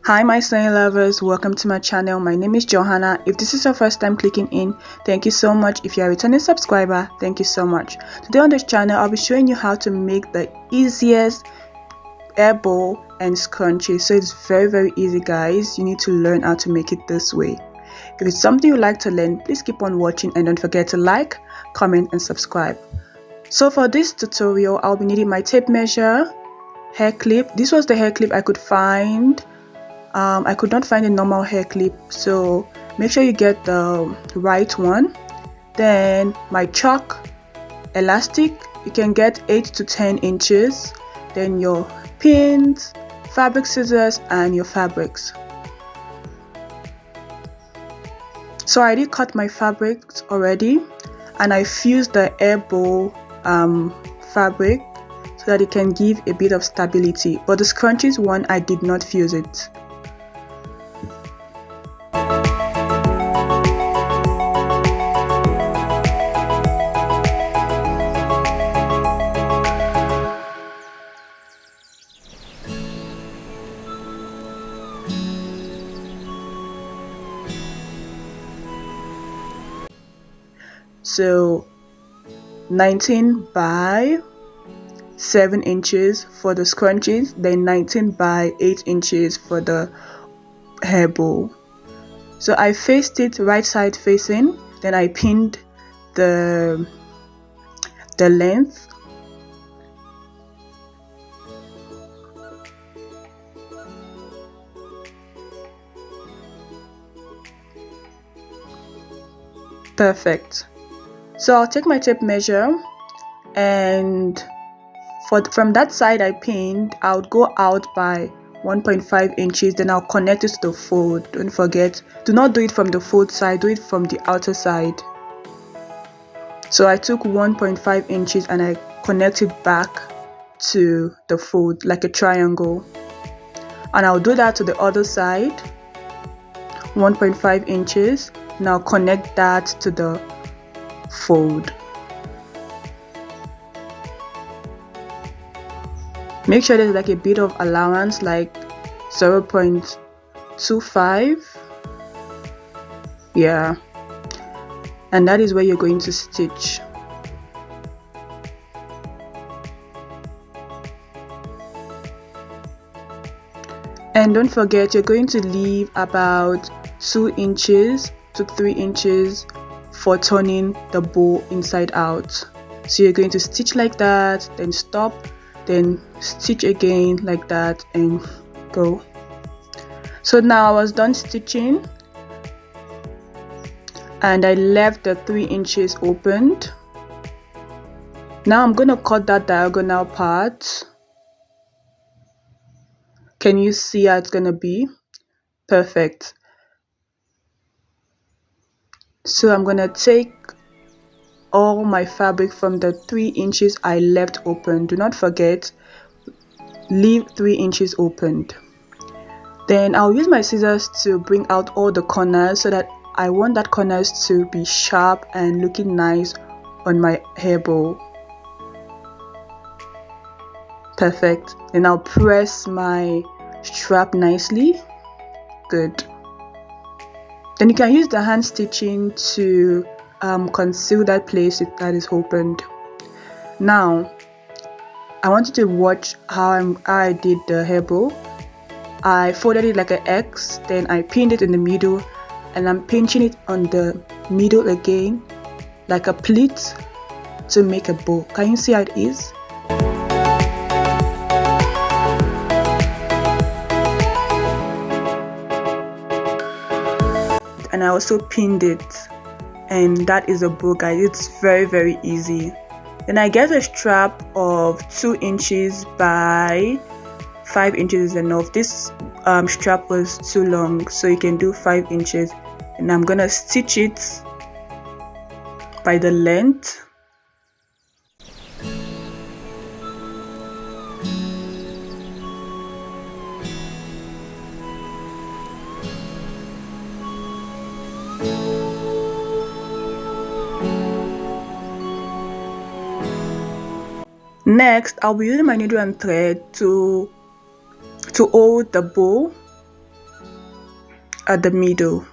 Hi my sewing lovers, welcome to my channel. My name is Johanna. If this is your first time clicking in, thank you so much. If you are a returning subscriber, thank you so much. Today on this channel, I'll be showing you how to make the easiest hair bow and scrunchie. So it's very easy, guys. You need to learn how to make it this way. If it's something you like to learn, please keep on watching and don't forget to like, comment and subscribe. So for this tutorial, I'll be needing my tape measure, hair clip. This was the hair clip I could find. I could not find a normal hair clip, so make sure you get the right one. Then my chalk elastic, you can get 8 to 10 inches. Then your pins, fabric scissors and your fabrics. So I did cut my fabrics already and I fused the hair bow fabric so that it can give a bit of stability, but the scrunchies one I did not fuse it. So 19 by 7 inches for the scrunchies, then 19 by 8 inches for the hair bow. So I faced it right side facing, then I pinned the length. Perfect. So I'll take my tape measure and from that side I pinned, I would go out by 1.5 inches, then I'll connect it to the fold. Don't forget, do not do it from the fold side, do it from the outer side. So I took 1.5 inches and I connected back to the fold like a triangle, and I'll do that to the other side, 1.5 inches. Now connect that to the fold. Make sure there's like a bit of allowance, like 0.25. Yeah, and that is where you're going to stitch. And don't forget, you're going to leave about 2 inches to 3 inches for turning the bow inside out. So you're going to stitch like that, then stop, then stitch again like that and go. So now I was done stitching and I left the 3 inches opened. Now I'm gonna cut that diagonal part. Can you see how it's gonna be? Perfect. So I'm gonna take all my fabric from the 3 inches I left open. Do not forget, leave 3 inches opened. Then I'll use my scissors to bring out all the corners, so that I want that corners to be sharp and looking nice on my hair bow. Perfect. Then I'll press my strap nicely. Good. Then you can use the hand stitching to conceal that place that is opened. Now I want you to watch how I did the hair bow. I folded it like an X, then I pinned it in the middle and I'm pinching it on the middle again like a pleat to make a bow. Can you see how it is? And I also pinned it, and that is a bow, guys. It's very easy. Then I get a strap of 2 inches by 5 inches is enough. This strap was too long, so you can do 5 inches, and I'm gonna stitch it by the length. Next, I'll be using my needle and thread to hold the bow at the middle.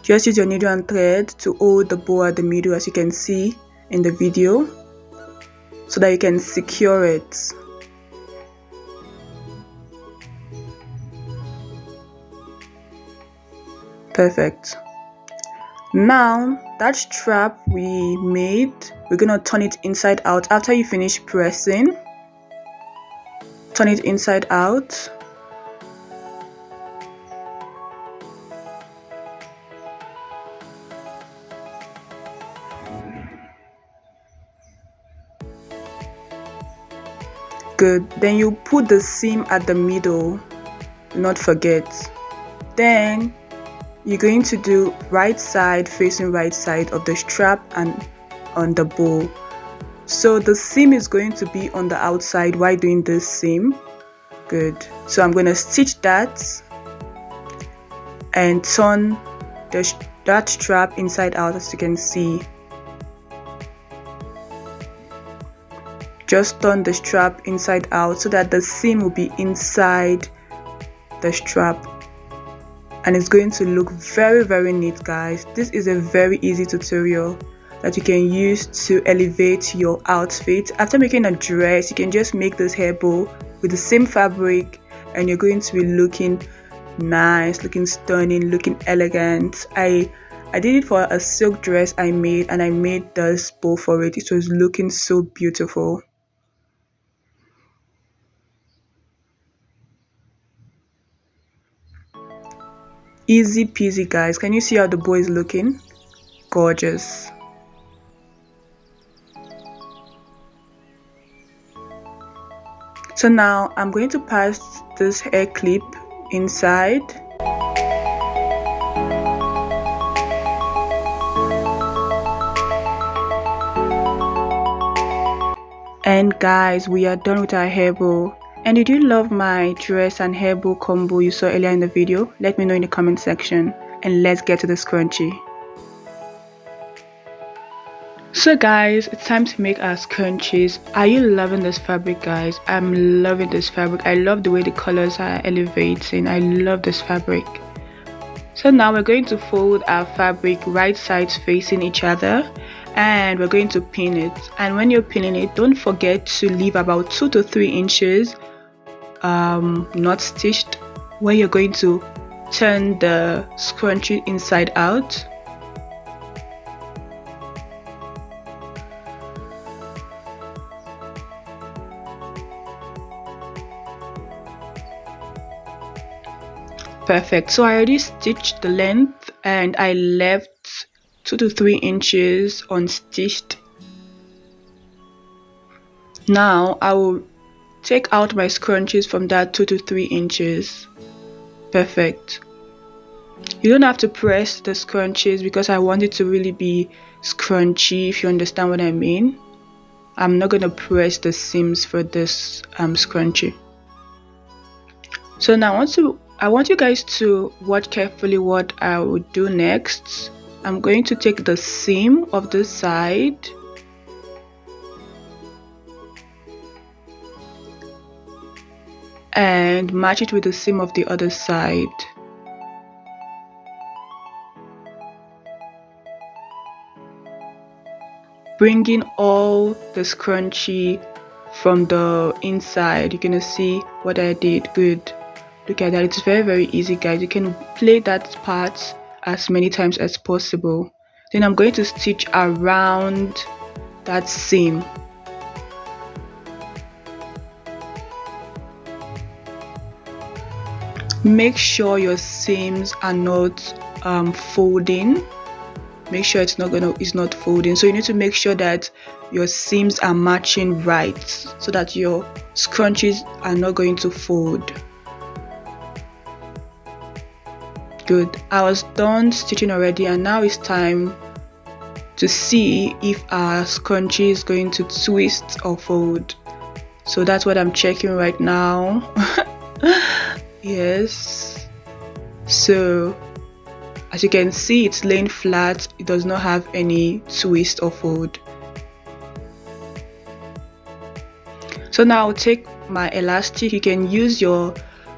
Just use your needle and thread to hold the bow at the middle, as you can see in the video, so that you can secure it. Perfect. Now that strap we made, we're gonna turn it inside out. After you finish pressing, turn it inside out. Good. Then you put the seam at the middle, do not forget. Then you're going to do right side facing right side of the strap and on the bow. So the seam is going to be on the outside while doing this seam. Good. So I'm going to stitch that and turn that strap inside out, as you can see. Just turn the strap inside out so that the seam will be inside the strap, and it's going to look very neat, guys. This is a very easy tutorial that you can use to elevate your outfit. After making a dress, you can just make this hair bow with the same fabric and you're going to be looking nice, looking stunning, looking elegant. I did it for a silk dress I made, and I made this bow for it. It was looking so beautiful. Easy peasy, guys. Can you see how the bow is looking? Gorgeous. So now I'm going to pass this hair clip inside. And guys, we are done with our hair bow. And did you love my dress and hair bow combo you saw earlier in the video? Let me know in the comment section, and let's get to the scrunchie. So guys, it's time to make our scrunchies. Are you loving this fabric, guys? I'm loving this fabric. I love the way the colors are elevating. I love this fabric. So now we're going to fold our fabric right sides facing each other, and we're going to pin it. And when you're pinning it, don't forget to leave about 2 to 3 inches not stitched, where you're going to turn the scrunchie inside out. Perfect. So I already stitched the length and I left 2 to 3 inches unstitched. Now I will take out my scrunchies from that 2 to 3 inches. Perfect. You don't have to press the scrunchies because I want it to really be scrunchy, if you understand what I mean. I'm not going to press the seams for this scrunchie. So now I want you guys to watch carefully what I will do next. I'm going to take the seam of this side and match it with the seam of the other side. Bringing all the scrunchie from the inside. You're gonna see what I did. Good. Look at that. It's very easy, guys. You can play that part as many times as possible. Then I'm going to stitch around that seam. Make sure your seams are not folding. Make sure it's not folding. So you need to make sure that your seams are matching right, so that your scrunchies are not going to fold. Good. I was done stitching already, and now it's time to see if our scrunchie is going to twist or fold. So that's what I'm checking right now. Yes. So as you can see, it's laying flat. It does not have any twist or fold. So now I'll take my elastic. You can use your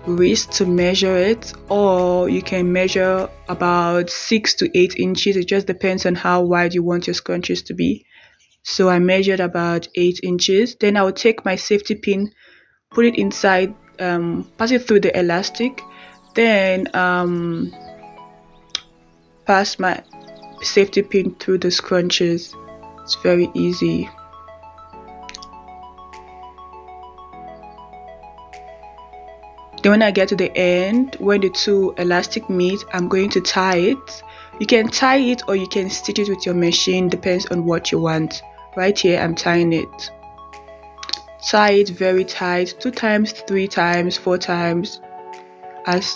wrist to measure it, or you can measure about 6 to 8 inches. It just depends on how wide you want your scrunchies to be. So I measured about 8 inches. Then I will take my safety pin, put it inside, pass it through the elastic, then pass my safety pin through the scrunchies. It's very easy. Then when I get to the end, when the two elastic meet, I'm going to tie it. You can tie it or you can stitch it with your machine, depends on what you want. Right here, I'm tying it. Tie it very tight, 2 times, 3 times, 4 times, as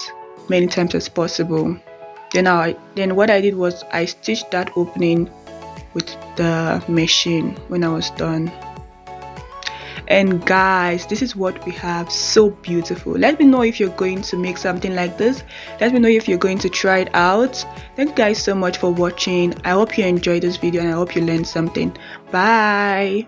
many times as possible. Then what I did was I stitched that opening with the machine when I was done. And guys, this is what we have. So beautiful. Let me know if you're going to make something like this. Let me know if you're going to try it out. Thank you guys so much for watching. I hope you enjoyed this video and I hope you learned something. Bye.